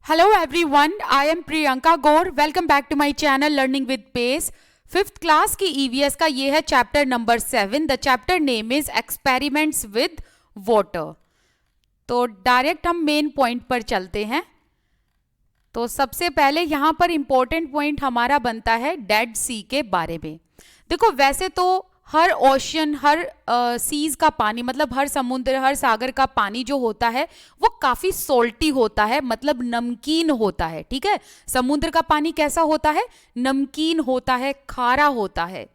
Hello everyone, I am Priyanka Gaur. Welcome back to my channel Learning with Pace. 5th class की EVS का ये है chapter number 7. The chapter name is experiments with water. तो direct हम main point पर चलते हैं. तो सबसे पहले यहाँ पर इंपॉर्टेंट पॉइंट हमारा बनता है डेड सी के बारे में. देखो वैसे तो हर ओशन, हर सीज का पानी, मतलब हर समुद्र, हर सागर का पानी जो होता है वो काफी सोल्टी होता है, मतलब नमकीन होता है. ठीक है, समुद्र का पानी कैसा होता है? नमकीन होता है, खारा होता है.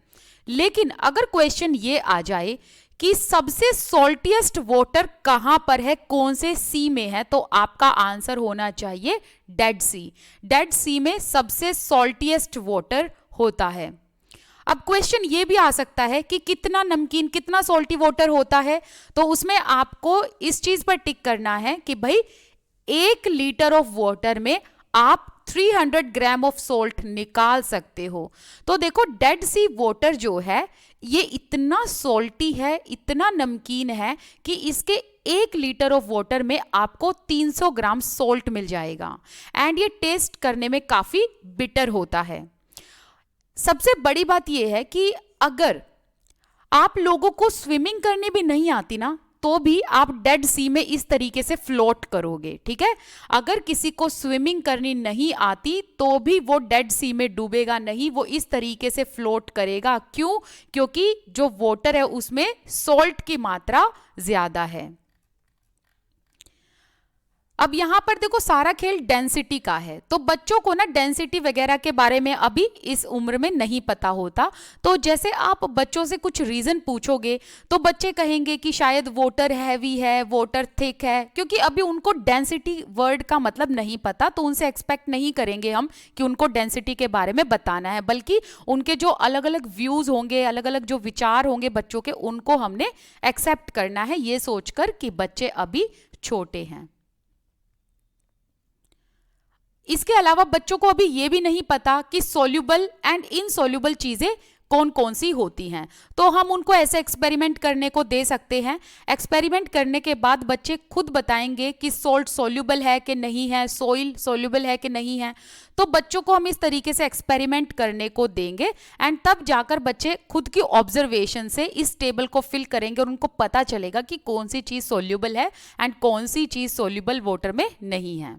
लेकिन अगर क्वेश्चन ये आ जाए कि सबसे सोल्टिएस्ट वाटर कहां पर है, कौन से सी में है, तो आपका आंसर होना चाहिए डेड सी. डेड सी में सबसे सोल्टिएस्ट वाटर होता है. अब क्वेश्चन ये भी आ सकता है कि कितना नमकीन, कितना सॉल्टी वाटर होता है, तो उसमें आपको इस चीज पर टिक करना है कि भाई 1 लीटर ऑफ वाटर में आप 300 ग्राम ऑफ सॉल्ट निकाल सकते हो. तो देखो डेड सी वाटर जो है ये इतना सॉल्टी है, इतना नमकीन है कि इसके 1 लीटर ऑफ वाटर में आपको 300 ग्राम सॉल्ट मिल जाएगा. एंड ये टेस्ट करने में काफी बिटर होता है. सबसे बड़ी बात यह है कि अगर आप लोगों को स्विमिंग करनी भी नहीं आती ना, तो भी आप डेड सी में इस तरीके से फ्लोट करोगे. ठीक है, अगर किसी को स्विमिंग करनी नहीं आती तो भी वो डेड सी में डूबेगा नहीं, वो इस तरीके से फ्लोट करेगा. क्यों? क्योंकि जो वाटर है उसमें सॉल्ट की मात्रा ज्यादा है. अब यहां पर देखो सारा खेल डेंसिटी का है, तो बच्चों को ना डेंसिटी वगैरह के बारे में अभी इस उम्र में नहीं पता होता. तो जैसे आप बच्चों से कुछ रीजन पूछोगे तो बच्चे कहेंगे कि शायद वाटर हैवी है, वाटर थिक है, क्योंकि अभी उनको डेंसिटी वर्ड का मतलब नहीं पता. तो उनसे एक्सपेक्ट नहीं करेंगे हम कि उनको डेंसिटी के बारे में बताना है, बल्कि उनके जो अलग अलग व्यूज होंगे, अलग अलग जो विचार होंगे बच्चों के, उनको हमने एक्सेप्ट करना है, ये सोचकर कि बच्चे अभी छोटे हैं. इसके अलावा बच्चों को अभी ये भी नहीं पता कि सॉल्युबल एंड इनसॉल्युबल चीजें कौन कौन सी होती हैं. तो हम उनको ऐसे एक्सपेरिमेंट करने को दे सकते हैं. एक्सपेरिमेंट करने के बाद बच्चे खुद बताएंगे कि सॉल्ट सॉल्युबल है कि नहीं है, सॉइल सॉल्युबल है कि नहीं है. तो बच्चों को हम इस तरीके से एक्सपेरिमेंट करने को देंगे एंड तब जाकर बच्चे खुद की ऑब्जर्वेशन से इस टेबल को फिल करेंगे और उनको पता चलेगा कि कौन सी चीज सॉल्युबल है एंड कौन सी चीज सॉल्युबल वाटर में नहीं है.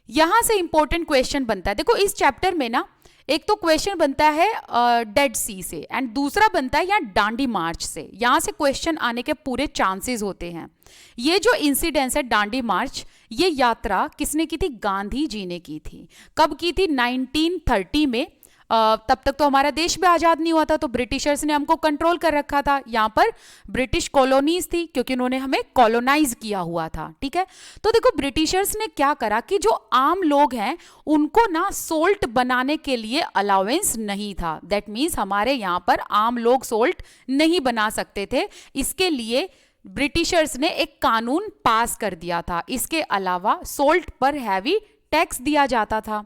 यहां से इंपॉर्टेंट क्वेश्चन बनता है. देखो इस चैप्टर में ना एक तो क्वेश्चन बनता है डेड सी से एंड दूसरा बनता है यहाँ डांडी मार्च से. यहां से क्वेश्चन आने के पूरे चांसेस होते हैं. ये जो इंसिडेंस है डांडी मार्च, ये यात्रा किसने की थी? गांधी जी ने की थी. कब की थी? 1930 में. तब तक तो हमारा देश भी आजाद नहीं हुआ था, तो ब्रिटिशर्स ने हमको कंट्रोल कर रखा था. यहाँ पर ब्रिटिश कॉलोनीज थी क्योंकि उन्होंने हमें कॉलोनाइज किया हुआ था. ठीक है, तो देखो ब्रिटिशर्स ने क्या करा कि जो आम लोग हैं उनको ना सोल्ट बनाने के लिए अलाउंस नहीं था. दैट मीन्स हमारे यहाँ पर आम लोग सोल्ट नहीं बना सकते थे. इसके लिए ब्रिटिशर्स ने एक कानून पास कर दिया था. इसके अलावा सोल्ट पर हैवी टैक्स दिया जाता था.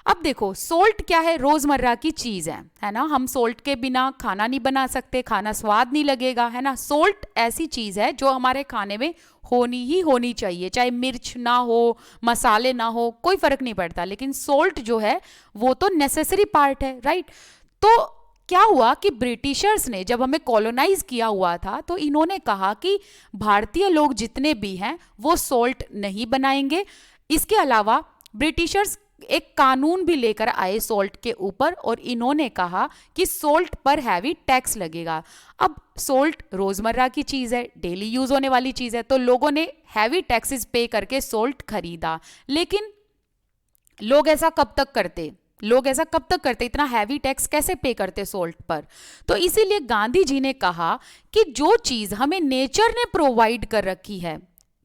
अब देखो सोल्ट क्या है? रोजमर्रा की चीज है ना. हम सोल्ट के बिना खाना नहीं बना सकते, खाना स्वाद नहीं लगेगा, है ना. सोल्ट ऐसी चीज है जो हमारे खाने में होनी ही होनी चाहिए, चाहे मिर्च ना हो, मसाले ना हो, कोई फर्क नहीं पड़ता, लेकिन सोल्ट जो है वो तो नेसेसरी पार्ट है, राइट. तो क्या हुआ कि ब्रिटिशर्स ने जब हमें कॉलोनाइज किया हुआ था तो इन्होंने कहा कि भारतीय लोग जितने भी हैं वो सोल्ट नहीं बनाएंगे. इसके अलावा ब्रिटिशर्स एक कानून भी लेकर आए सोल्ट के ऊपर और इन्होंने कहा कि सोल्ट पर हैवी टैक्स लगेगा. अब सोल्ट रोजमर्रा की चीज है, डेली यूज होने वाली चीज है, तो लोगों ने हैवी टैक्सेस पे करके सोल्ट खरीदा. लेकिन लोग ऐसा कब तक करते? इतना हैवी टैक्स कैसे पे करते सोल्ट पर? तो इसीलिए गांधी जी ने कहा कि जो चीज हमें नेचर ने प्रोवाइड कर रखी है,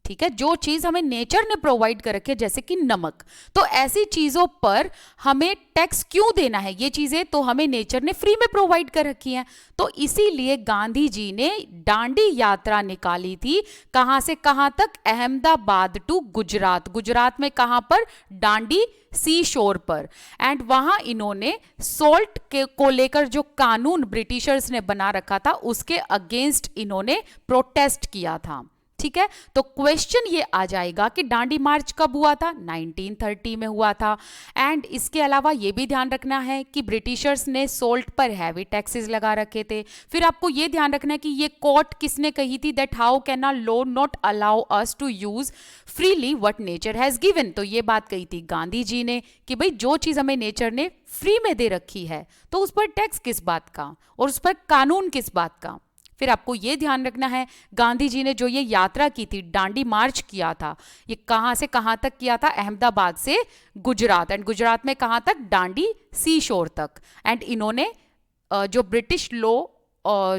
ठीक है, जो चीज हमें नेचर ने प्रोवाइड कर रखी है जैसे कि नमक, तो ऐसी चीजों पर हमें टैक्स क्यों देना है? ये चीजें तो हमें नेचर ने फ्री में प्रोवाइड कर रखी हैं. तो इसीलिए गांधी जी ने डांडी यात्रा निकाली थी. कहां से कहां तक? अहमदाबाद टू गुजरात. गुजरात में कहां पर? डांडी सी शोर पर. एंड वहां इन्होंने सोल्ट को लेकर जो कानून ब्रिटिशर्स ने बना रखा था उसके अगेंस्ट इन्होंने प्रोटेस्ट किया था. ठीक है, तो क्वेश्चन ये आ जाएगा कि दांडी मार्च कब हुआ था, 1930 में हुआ था। एंड इसके अलावा ये भी ध्यान रखना है कि ब्रिटिशर्स ने सोल्ट पर हैवी टैक्सेस लगा रखे थे। फिर आपको ये ध्यान रखना है कि ये कोट किसने कही थी, that how can a law not allow us to use freely what nature has given. तो ये बात कही थी गांधी जी ने कि भाई जो चीज हमें नेचर ने फ्री में दे रखी है तो उस पर टैक्स किस बात का और उस पर कानून किस बात का। फिर आपको ये ध्यान रखना है गांधी जी ने जो ये यात्रा की थी, दांडी मार्च किया था, ये कहाँ से कहाँ तक किया था, अहमदाबाद से गुजरात, एंड गुजरात में कहाँ तक, दांडी सी शोर तक। एंड इन्होंने जो ब्रिटिश लॉ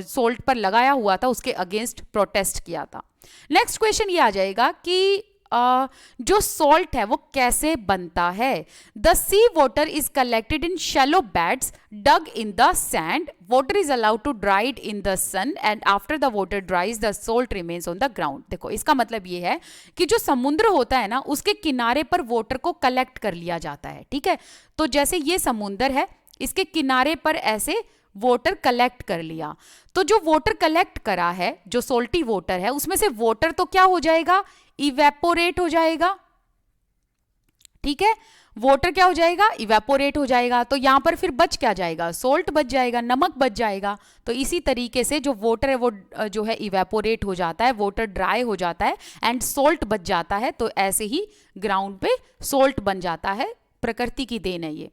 सोल्ट पर लगाया हुआ था उसके अगेंस्ट प्रोटेस्ट किया था। नेक्स्ट क्वेश्चन ये आ जाएगा कि जो सॉल्ट है वो कैसे बनता है। The sea water is collected in shallow beds dug in the sand, water is allowed to dried in the sun and after the water dries the salt remains on the ground. देखो इसका मतलब ये है कि जो समुद्र होता है ना उसके किनारे पर वाटर को कलेक्ट कर लिया जाता है, ठीक है। तो जैसे ये समुद्र है, इसके किनारे पर ऐसे वाटर कलेक्ट कर लिया, तो जो वाटर कलेक्ट करा है, जो सोल्टी वाटर है, उसमें से वाटर तो क्या हो जाएगा, इवेपोरेट हो जाएगा, ठीक है। वाटर क्या हो जाएगा, इवेपोरेट हो जाएगा। तो यहां पर फिर बच क्या जाएगा, सोल्ट बच जाएगा, नमक बच जाएगा। तो इसी तरीके से जो वाटर है वो जो है इवेपोरेट हो जाता है, वाटर ड्राई हो जाता है एंड सोल्ट बच जाता है। तो ऐसे ही ग्राउंड पे सोल्ट बन जाता है, प्रकृति की देन है ये।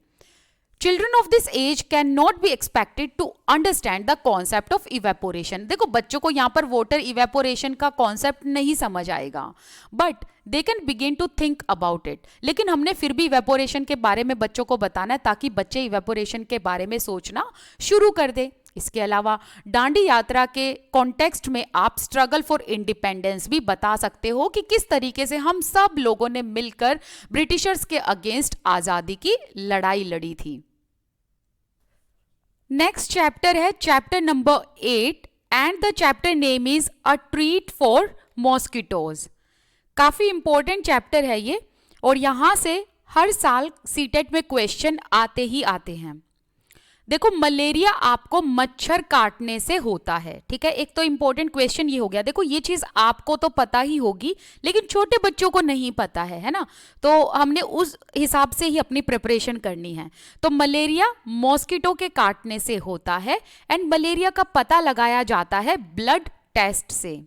Children of this age cannot be expected to understand the concept of evaporation। देखो बच्चों को यहाँ पर water evaporation का concept नहीं समझ आएगा, but they can begin to think about it। लेकिन हमने फिर भी evaporation के बारे में बच्चों को बताना है ताकि बच्चे evaporation के बारे में सोचना शुरू कर दे। इसके अलावा दांडी यात्रा के कॉन्टेक्स्ट में आप स्ट्रगल फॉर इंडिपेंडेंस भी बता सकते हो कि किस तरीके से हम सब लोगों ने मिलकर ब्रिटिशर्स के अगेंस्ट आजादी की लड़ाई लड़ी थी। नेक्स्ट चैप्टर है chapter number 8 and the chapter name is a treat for mosquitoes. काफी इंपॉर्टेंट चैप्टर है ये और यहां से हर साल सीटेट में क्वेश्चन आते ही आते हैं। देखो मलेरिया आपको मच्छर काटने से होता है, ठीक है। एक तो इंपॉर्टेंट क्वेश्चन ये हो गया। देखो ये चीज आपको तो पता ही होगी लेकिन छोटे बच्चों को नहीं पता है ना, तो हमने उस हिसाब से ही अपनी प्रिपरेशन करनी है। तो मलेरिया मॉस्किटो के काटने से होता है एंड मलेरिया का पता लगाया जाता है ब्लड टेस्ट से।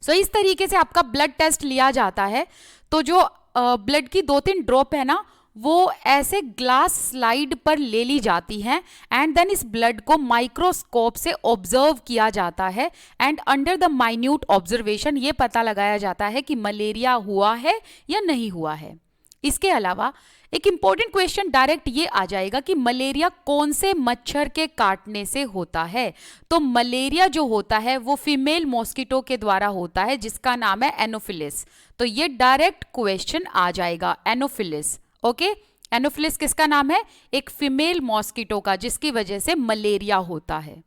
सो इस तरीके से आपका ब्लड टेस्ट लिया जाता है। तो जो ब्लड की 2-3 ड्रॉप है ना वो ऐसे ग्लास स्लाइड पर ले ली जाती हैं एंड देन इस ब्लड को माइक्रोस्कोप से ऑब्जर्व किया जाता है and under the minute observation ये पता लगाया जाता है कि मलेरिया हुआ है या नहीं हुआ है। इसके अलावा एक इंपॉर्टेंट क्वेश्चन डायरेक्ट ये आ जाएगा कि मलेरिया कौन से मच्छर के काटने से होता है। तो मलेरिया जो होता है वो फीमेल मॉस्किटो के द्वारा होता है जिसका नाम है एनोफिलिस। तो ये डायरेक्ट क्वेश्चन आ जाएगा, एनोफिलिस। ओके, एनोफिलिस किसका नाम है, एक फीमेल मॉस्किटो का, जिसकी वजह से मलेरिया होता है।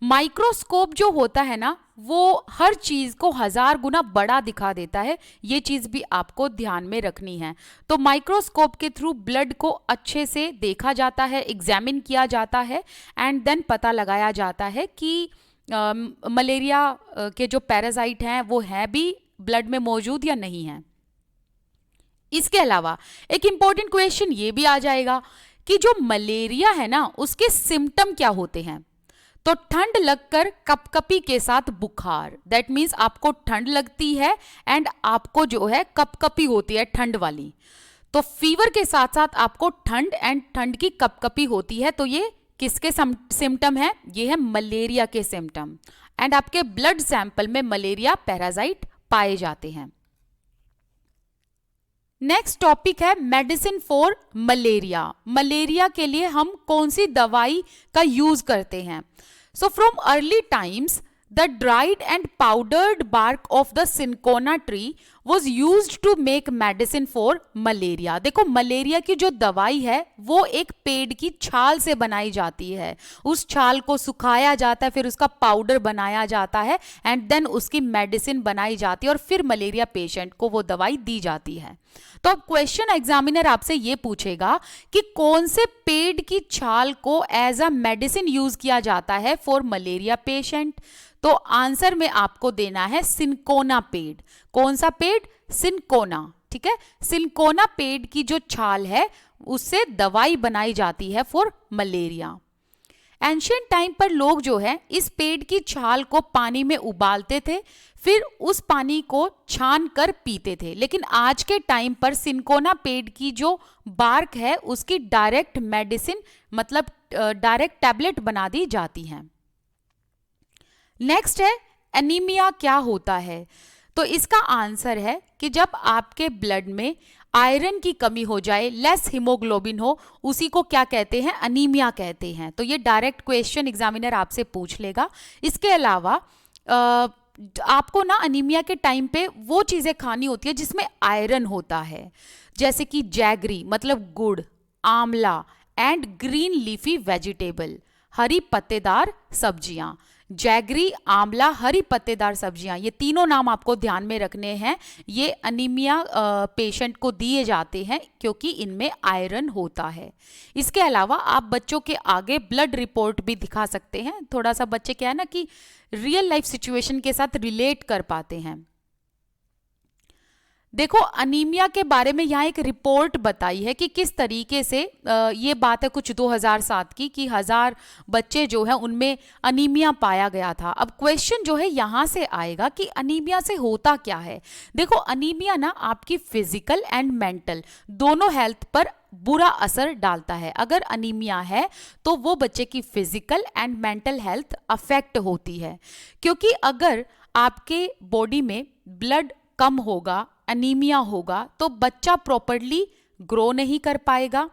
माइक्रोस्कोप जो होता है ना वो हर चीज को 1000 गुना बड़ा दिखा देता है, ये चीज भी आपको ध्यान में रखनी है। तो माइक्रोस्कोप के थ्रू ब्लड को अच्छे से देखा जाता है, एग्जामिन किया जाता है एंड देन पता लगाया जाता है कि मलेरिया के जो पैरासाइट हैं वो हैं भी ब्लड में मौजूद या नहीं है। इसके अलावा एक इंपॉर्टेंट क्वेश्चन ये भी आ जाएगा कि जो मलेरिया है ना उसके सिम्टम क्या होते हैं। तो ठंड लगकर कपकपी के साथ बुखार, दैट मीन्स आपको ठंड लगती है एंड आपको जो है कपकपी होती है ठंड वाली। तो फीवर के साथ साथ आपको ठंड एंड ठंड की कपकपी होती है। तो ये किसके सिम्टम है, ये है मलेरिया के सिम्टम एंड आपके ब्लड सैंपल में मलेरिया पैरासाइट पाए जाते हैं। नेक्स्ट टॉपिक है मेडिसिन फॉर मलेरिया। मलेरिया के लिए हम कौन सी दवाई का यूज करते हैं। So from early times the dried and powdered bark of the cinchona tree was used to make medicine for malaria। देखो मलेरिया की जो दवाई है वो एक पेड़ की छाल से बनाई जाती है, उस छाल को सुखाया जाता है, फिर उसका पाउडर बनाया जाता है एंड देन उसकी मेडिसिन बनाई जाती है और फिर मलेरिया पेशेंट को वो दवाई दी जाती है। तो अब क्वेश्चन एग्जामिनर आपसे ये पूछेगा कि कौन से पेड़ की छाल को एज अ मेडिसिन यूज किया जाता है फॉर मलेरिया पेशेंट। तो आंसर में आपको देना है सिनकोना पेड़। कौन सा पेड़? सिनकोना। ठीक है, सिनकोना पेड़ की जो छाल है उससे दवाई बनाई जाती है फॉर मलेरिया। एंशिएंट टाइम पर लोग जो है इस पेड़ की छाल को पानी में उबालते थे, फिर उस पानी को छान कर पीते थे। लेकिन आज के टाइम पर सिनकोना पेड़ की जो बार्क है उसकी डायरेक्ट मेडिसिन मतलब डायरेक्ट टैबलेट बना दी जाती है। नेक्स्ट है एनीमिया क्या होता है। तो इसका आंसर है कि जब आपके ब्लड में आयरन की कमी हो जाए, लेस हीमोग्लोबिन हो, उसी को क्या कहते हैं? अनीमिया कहते हैं। तो ये डायरेक्ट क्वेश्चन एग्जामिनर आपसे पूछ लेगा। इसके अलावा आपको ना अनीमिया के टाइम पे वो चीजें खानी होती है जिसमें आयरन होता है, जैसे कि जैगरी मतलब गुड़, आंवला एंड ग्रीन लीफी वेजिटेबल, हरी पत्तेदार सब्जियां। जैगरी, आंवला, हरी पत्तेदार सब्जियां, ये तीनों नाम आपको ध्यान में रखने हैं। ये अनीमिया पेशेंट को दिए जाते हैं क्योंकि इनमें आयरन होता है। इसके अलावा आप बच्चों के आगे ब्लड रिपोर्ट भी दिखा सकते हैं। थोड़ा सा बच्चे क्या है ना कि रियल लाइफ सिचुएशन के साथ रिलेट कर पाते हैं। देखो अनीमिया के बारे में यहाँ एक रिपोर्ट बताई है कि किस तरीके से ये बात है कुछ 2007 की कि 1000 बच्चे जो है उनमें अनीमिया पाया गया था। अब क्वेश्चन जो है यहाँ से आएगा कि अनीमिया से होता क्या है। देखो अनीमिया ना आपकी फिजिकल एंड मेंटल दोनों हेल्थ पर बुरा असर डालता है। अगर अनीमिया है तो वो बच्चे की physical and mental health affect होती है, क्योंकि अगर आपके बॉडी में ब्लड कम होगा, अनीमिया होगा, तो बच्चा प्रॉपर्ली ग्रो नहीं कर पाएगा।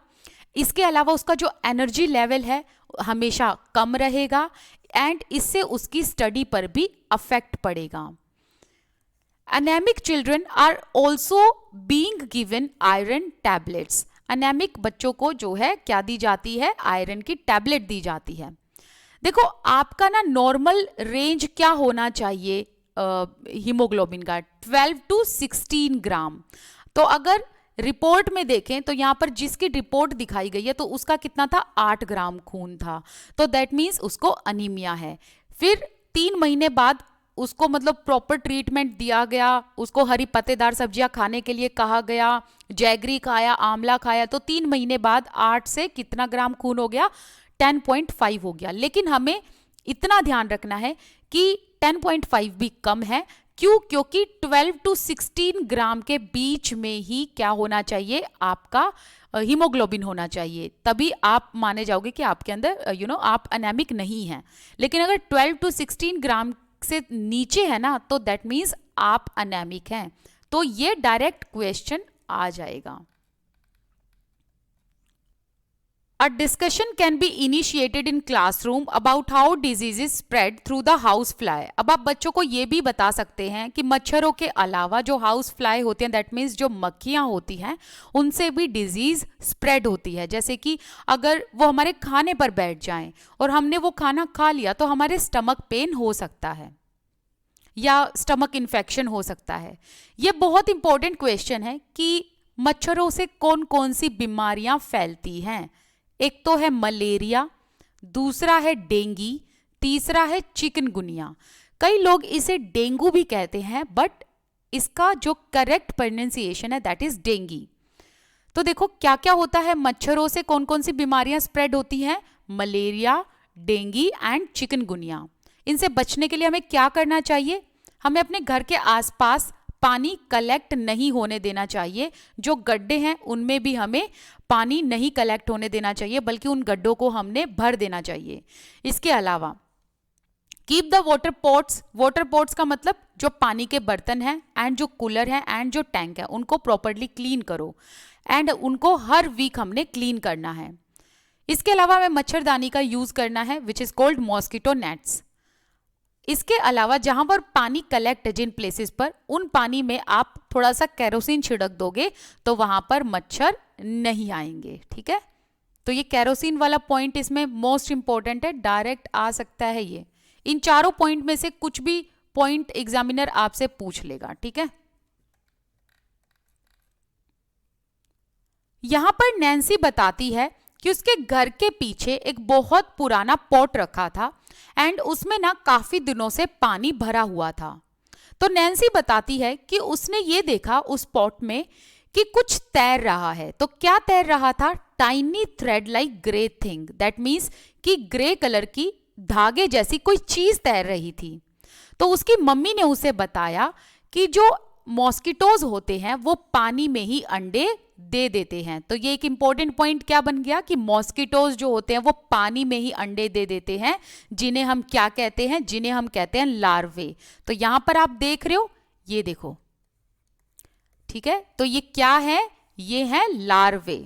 इसके अलावा उसका जो एनर्जी लेवल है हमेशा कम रहेगा एंड इससे उसकी स्टडी पर भी अफेक्ट पड़ेगा। Anaemic children are also being given iron tablets. Anaemic बच्चों को जो है क्या दी जाती है? आयरन की टैबलेट दी जाती है। देखो आपका ना नॉर्मल रेंज क्या होना चाहिए हीमोग्लोबिन का? 12 to 16 ग्राम। तो अगर रिपोर्ट में देखें तो यहाँ पर जिसकी रिपोर्ट दिखाई गई है तो उसका कितना था? 8 ग्राम खून था। तो दैट मीन्स उसको अनीमिया है। फिर 3 महीने बाद उसको मतलब प्रॉपर ट्रीटमेंट दिया गया, उसको हरी पत्तेदार सब्जियां खाने के लिए कहा गया, जैगरी खाया, आंवला खाया, तो 3 महीने बाद 8 से कितना ग्राम खून हो गया? 10.5 हो गया। लेकिन हमें इतना ध्यान रखना है कि 10.5 भी कम है। क्यों? क्योंकि 12 to 16 ग्राम के बीच में ही क्या होना चाहिए? आपका हीमोग्लोबिन होना चाहिए, तभी आप माने जाओगे कि आपके अंदर आप अनेमिक नहीं हैं। लेकिन अगर 12 to 16 ग्राम से नीचे है ना तो दैट मीन्स आप अनेमिक हैं। तो ये डायरेक्ट क्वेश्चन आ जाएगा। A discussion can be initiated in classroom about how diseases spread through the house fly। अब आप बच्चों को ये भी बता सकते हैं कि मच्छरों के अलावा जो हाउस फ्लाई होते हैं, दैट मीन्स जो मक्खियाँ होती हैं, उनसे भी डिजीज स्प्रेड होती है। जैसे कि अगर वो हमारे खाने पर बैठ जाएं और हमने वो खाना खा लिया तो हमारे स्टमक पेन हो सकता है या स्टमक इन्फेक्शन हो सकता है। ये बहुत इंपॉर्टेंट क्वेश्चन है कि मच्छरों से कौन कौन सी बीमारियां फैलती हैं। एक तो है मलेरिया, दूसरा है डेंगू, तीसरा है चिकनगुनिया। कई लोग इसे डेंगू भी कहते हैं बट इसका जो करेक्ट प्रोनाउंसिएशन है दैट इज डेंगू। तो देखो क्या क्या होता है, मच्छरों से कौन कौन सी बीमारियां स्प्रेड होती हैं? Malaria, dengue and chikungunya. इनसे बचने के लिए हमें क्या करना चाहिए? हमें अपने घर के आसपास पानी कलेक्ट नहीं होने देना चाहिए। जो गड्ढे हैं उनमें भी हमें पानी नहीं कलेक्ट होने देना चाहिए, बल्कि उन गड्ढों को हमने भर देना चाहिए। इसके अलावा keep the water pots. Water pots का मतलब जो पानी के बर्तन हैं एंड जो कूलर है एंड जो टैंक है उनको प्रॉपर्ली क्लीन करो एंड उनको हर वीक हमने क्लीन करना है। इसके अलावा हमें मच्छरदानी का यूज करना है which is called mosquito nets. इसके अलावा जहां पर पानी कलेक्ट है जिन प्लेसेस पर, उन पानी में आप थोड़ा सा केरोसिन छिड़क दोगे तो वहां पर मच्छर नहीं आएंगे, ठीक है। तो ये केरोसिन वाला पॉइंट इसमें मोस्ट इंपॉर्टेंट है, डायरेक्ट आ सकता है ये। इन चारों पॉइंट में से कुछ भी पॉइंट एग्जामिनर आपसे पूछ लेगा, ठीक है। यहां पर नैन्सी बताती है कि उसके घर के पीछे एक बहुत पुराना पॉट रखा था एंड उसमें ना काफी दिनों से पानी भरा हुआ था। तो नैन्सी बताती है कि उसने ये देखा उस पॉट में कि कुछ तैर रहा है। तो क्या तैर रहा था? Tiny thread like grey thing, that means कि ग्रे कलर की धागे जैसी कोई चीज तैर रही थी। तो उसकी मम्मी ने उसे बताया कि जो मॉस्किटोज होते हैं वो पानी में ही अंडे दे देते हैं। तो ये एक इंपॉर्टेंट पॉइंट क्या बन गया कि मॉस्किटोज जो होते हैं वो पानी में ही अंडे दे देते हैं, जिन्हें हम क्या कहते हैं? जिन्हें हम कहते हैं लार्वे। तो यहां पर आप देख रहे हो, ये देखो, ठीक है। तो ये क्या है? ये है लार्वे।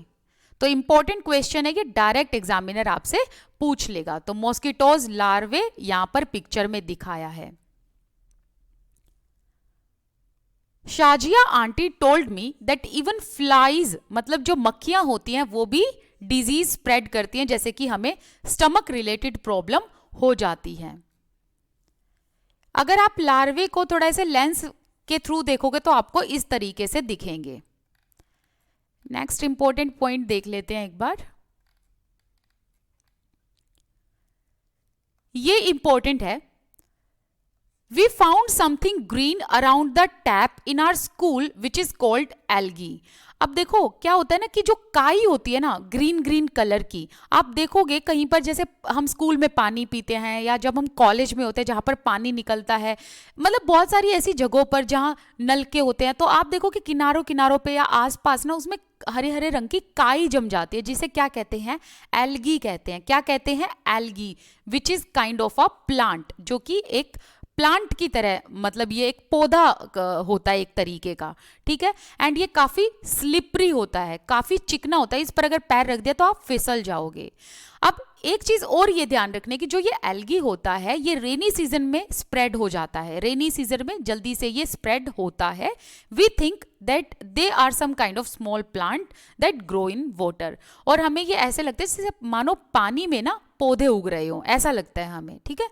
तो इंपॉर्टेंट क्वेश्चन है कि डायरेक्ट एग्जामिनर आपसे पूछ लेगा। तो मॉस्किटोज लार्वे यहां पर पिक्चर में दिखाया है। Shazia aunty told me that even flies, मतलब जो मक्खियां होती हैं वो भी डिजीज स्प्रेड करती हैं, जैसे कि हमें स्टमक रिलेटेड प्रॉब्लम हो जाती है। अगर आप लार्वे को थोड़ा ऐसे लेंस के थ्रू देखोगे तो आपको इस तरीके से दिखेंगे। नेक्स्ट इंपॉर्टेंट पॉइंट देख लेते हैं एक बार। ये इंपॉर्टेंट है। We found something green around the tap in our school which is called algae. अब देखो क्या होता है ना कि जो काई होती है ना ग्रीन ग्रीन कलर की, आप देखोगे कहीं पर, जैसे हम स्कूल में पानी पीते हैं या जब हम कॉलेज में होते हैं जहाँ पर पानी निकलता है, मतलब बहुत सारी ऐसी जगहों पर जहाँ नलके होते हैं, तो आप देखो कि किनारों किनारों पे या आसपास ना उसमें हरे हरे रंग की काई जम जाती है, जिसे क्या कहते हैं? एल्गी कहते हैं। क्या कहते हैं? Algae, which is kind of a plant, जो कि एक प्लांट की तरह, मतलब ये एक पौधा होता है एक तरीके का, ठीक है। एंड ये काफी स्लिपरी होता है, काफी चिकना होता है, इस पर अगर पैर रख दिया तो आप फिसल जाओगे। अब एक चीज और ये ध्यान रखने की, जो ये एल्गी होता है ये रेनी सीजन में स्प्रेड हो जाता है, रेनी सीजन में जल्दी से ये स्प्रेड होता है। We think that they are some kind of small plant that grow in water, और हमें ये ऐसे लगता है जैसे मानो पानी में ना पौधे उग रहे हो, ऐसा लगता है हमें, ठीक है।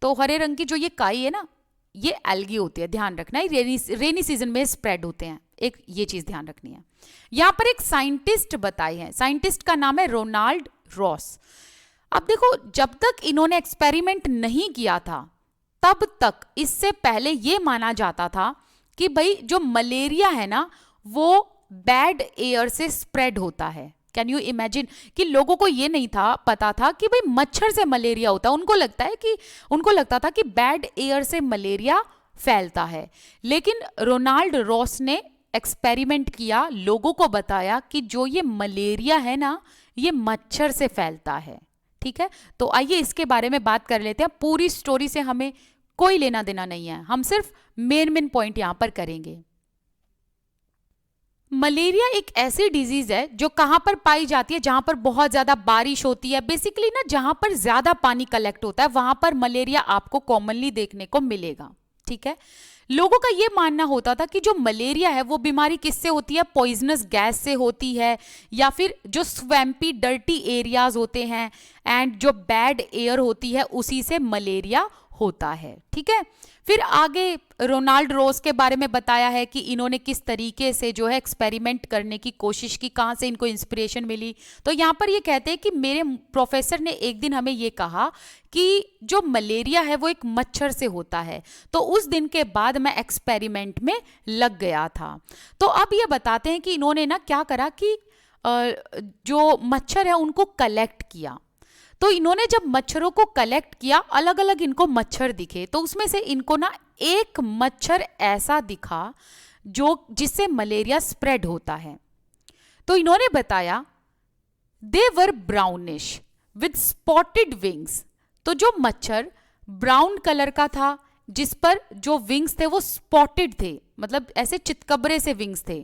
तो हरे रंग की जो ये काई है ना, ये एल्गी होती है, ध्यान रखना है, रेनी सीजन में स्प्रेड होते हैं, एक ये चीज ध्यान रखनी है। यहां पर एक साइंटिस्ट बताई है, साइंटिस्ट का नाम है रोनाल्ड रॉस। अब देखो, जब तक इन्होंने एक्सपेरिमेंट नहीं किया था तब तक, इससे पहले ये माना जाता था कि भाई जो मलेरिया है ना वो बैड एयर से स्प्रेड होता है। कैन यू इमेजिन कि लोगों को ये नहीं था, पता था कि भाई मच्छर से मलेरिया होता है, उनको लगता था कि बैड एयर से मलेरिया फैलता है। लेकिन रोनाल्ड रॉस ने एक्सपेरिमेंट किया, लोगों को बताया कि जो ये मलेरिया है ना ये मच्छर से फैलता है, ठीक है। तो आइए इसके बारे में बात कर लेते हैं। पूरी स्टोरी से हमें कोई लेना देना नहीं है, हम सिर्फ मेन पॉइंट यहां पर करेंगे। मलेरिया एक ऐसी डिजीज है जो कहां पर पाई जाती है? जहां पर बहुत ज्यादा बारिश होती है, बेसिकली ना जहां पर ज्यादा पानी कलेक्ट होता है वहां पर मलेरिया आपको कॉमनली देखने को मिलेगा, ठीक है। लोगों का यह मानना होता था कि जो मलेरिया है वो बीमारी किससे होती है? पॉइजनस गैस से होती है, या फिर जो स्वैम्पी डर्टी एरियाज होते हैं एंड जो बैड एयर होती है उसी से मलेरिया होता है, ठीक है। फिर आगे रोनाल्ड रॉस के बारे में बताया है कि इन्होंने किस तरीके से जो है एक्सपेरिमेंट करने की कोशिश की, कहाँ से इनको इंस्पिरेशन मिली। तो यहाँ पर ये कहते हैं कि मेरे प्रोफेसर ने एक दिन हमें ये कहा कि जो मलेरिया है वो एक मच्छर से होता है, तो उस दिन के बाद मैं एक्सपेरिमेंट में लग गया था। तो अब ये बताते हैं कि इन्होंने ना क्या करा कि जो मच्छर है उनको कलेक्ट किया। तो इन्होंने जब मच्छरों को कलेक्ट किया, अलग अलग इनको मच्छर दिखे, तो उसमें से इनको ना एक मच्छर ऐसा दिखा जिससे मलेरिया स्प्रेड होता है। तो इन्होंने बताया दे वर ब्राउनिश विद स्पॉटेड विंग्स। तो जो मच्छर ब्राउन कलर का था, जिस पर जो विंग्स थे वो स्पॉटेड थे, मतलब ऐसे चितकबरे से विंग्स थे,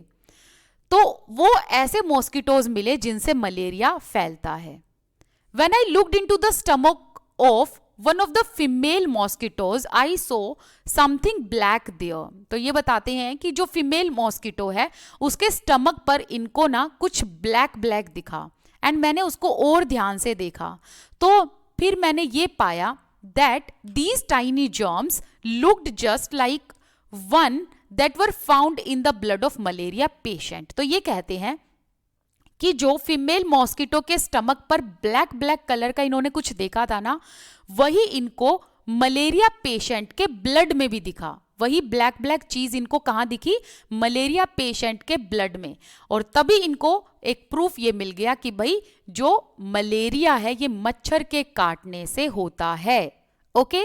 तो वो ऐसे मॉस्किटोज मिले जिनसे मलेरिया फैलता है। When I looked into the stomach of one of the female mosquitoes I saw something black there. तो ये बताते हैं कि जो फीमेल मॉस्किटो है उसके स्टमक पर इनको ना कुछ ब्लैक ब्लैक दिखा, एंड मैंने उसको और ध्यान से देखा तो फिर मैंने ये पाया that these tiny germs looked just like one that were found in the blood of malaria patient। तो ये कहते हैं कि जो फीमेल मॉस्किटो के स्टमक पर ब्लैक ब्लैक कलर का इन्होंने कुछ देखा था ना, वही इनको मलेरिया पेशेंट के ब्लड में भी दिखा। वही ब्लैक ब्लैक चीज इनको कहाँ दिखी? मलेरिया पेशेंट के ब्लड में। और तभी इनको एक प्रूफ ये मिल गया कि भाई जो मलेरिया है ये मच्छर के काटने से होता है। Okay.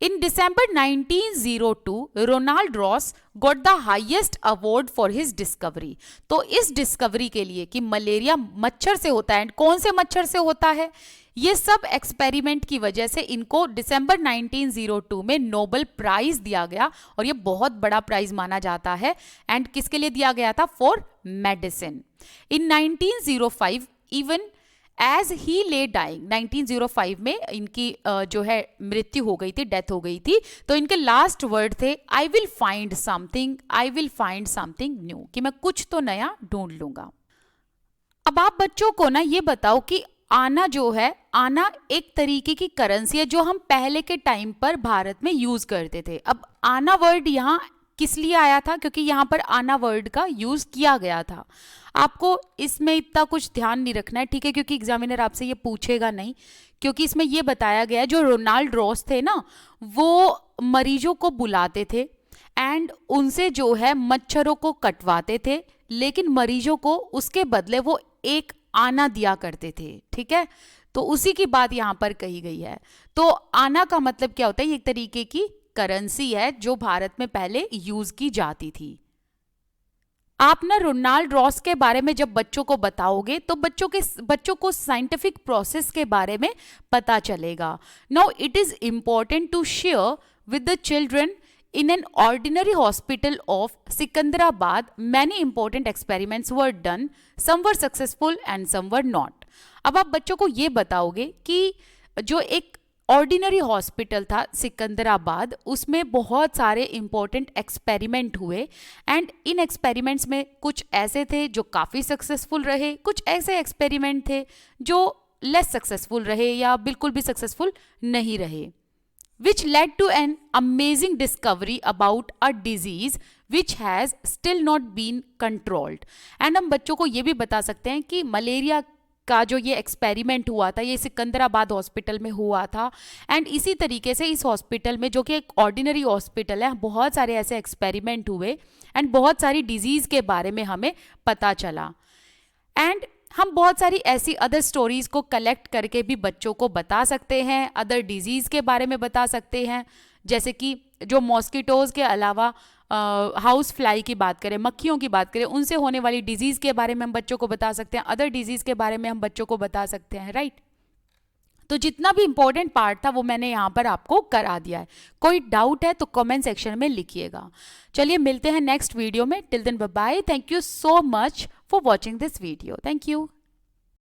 In December 1902, Ronald Ross got the highest award for his discovery। तो इस डिस्कवरी के लिए कि मलेरिया मच्छर से होता है, कौन से मच्छर से होता है, ये सब एक्सपेरिमेंट की वजह से इनको दिसंबर 1902 में नोबेल प्राइज दिया गया, और ये बहुत बड़ा प्राइज माना जाता है। एंड किसके लिए दिया गया था? For medicine. In 1905 even as he lay dying, 1905 में इनकी जो है मृत्यु हो गई थी, डेथ हो गई थी। तो इनके लास्ट वर्ड थे I will find something, I will find something new, कि मैं कुछ तो नया ढूंढ लूंगा। अब आप बच्चों को ना ये बताओ कि आना जो है, आना एक तरीके की करेंसी है जो हम पहले के टाइम पर भारत में यूज करते थे। अब आना वर्ड यहाँ किस लिए आया था? क्योंकि यहाँ पर आना वर्ड का यूज किया गया था। आपको इसमें इतना कुछ ध्यान नहीं रखना है, ठीक है, क्योंकि एग्जामिनर आपसे ये पूछेगा नहीं, क्योंकि इसमें ये बताया गया है जो रोनाल्ड रॉस थे ना, वो मरीजों को बुलाते थे एंड उनसे जो है मच्छरों को कटवाते थे, लेकिन मरीजों को उसके बदले वो एक आना दिया करते थे। ठीक है, तो उसी की बात यहाँ पर कही गई है। तो आना का मतलब क्या होता है? एक तरीके की करेंसी है जो भारत में पहले यूज की जाती थी। आप ना रोनाल्ड रॉस के बारे में जब बच्चों को बताओगे तो बच्चों को साइंटिफिक प्रोसेस के बारे में पता चलेगा। Now it is important to share with the children in an ordinary hospital of Secunderabad, many important experiments were done. Some were successful and some were not. अब आप बच्चों को ये बताओगे कि जो एक ऑर्डिनरी हॉस्पिटल था सिकंदराबाद, उसमें बहुत सारे इंपॉर्टेंट एक्सपेरिमेंट हुए एंड इन एक्सपेरिमेंट्स में कुछ ऐसे थे जो काफ़ी सक्सेसफुल रहे, कुछ ऐसे एक्सपेरिमेंट थे जो लेस सक्सेसफुल रहे या बिल्कुल भी सक्सेसफुल नहीं रहे, which led to an amazing discovery about a disease which has still not been controlled। And हम बच्चों को ये भी बता सकते हैं कि मलेरिया का जो ये एक्सपेरिमेंट हुआ था ये सिकंदराबाद हॉस्पिटल में हुआ था, एंड इसी तरीके से इस हॉस्पिटल में जो कि एक ऑर्डिनरी हॉस्पिटल है, बहुत सारे ऐसे एक्सपेरिमेंट हुए एंड बहुत सारी डिजीज के बारे में हमें पता चला। एंड हम बहुत सारी ऐसी अदर स्टोरीज को कलेक्ट करके भी बच्चों को बता सकते हैं, अदर डिजीज के बारे में बता सकते हैं, जैसे कि जो मॉस्किटोज के अलावा हाउस फ्लाई की बात करें, मक्खियों की बात करें, उनसे होने वाली डिजीज के बारे में हम बच्चों को बता सकते हैं, अदर डिजीज के बारे में हम बच्चों को बता सकते हैं, राइट। तो जितना भी इंपॉर्टेंट पार्ट था वो मैंने यहाँ पर आपको करा दिया है। कोई डाउट है तो कमेंट सेक्शन में लिखिएगा। चलिए मिलते हैं नेक्स्ट वीडियो में। Till then bye bye. Thank you so much for watching this video. Thank you.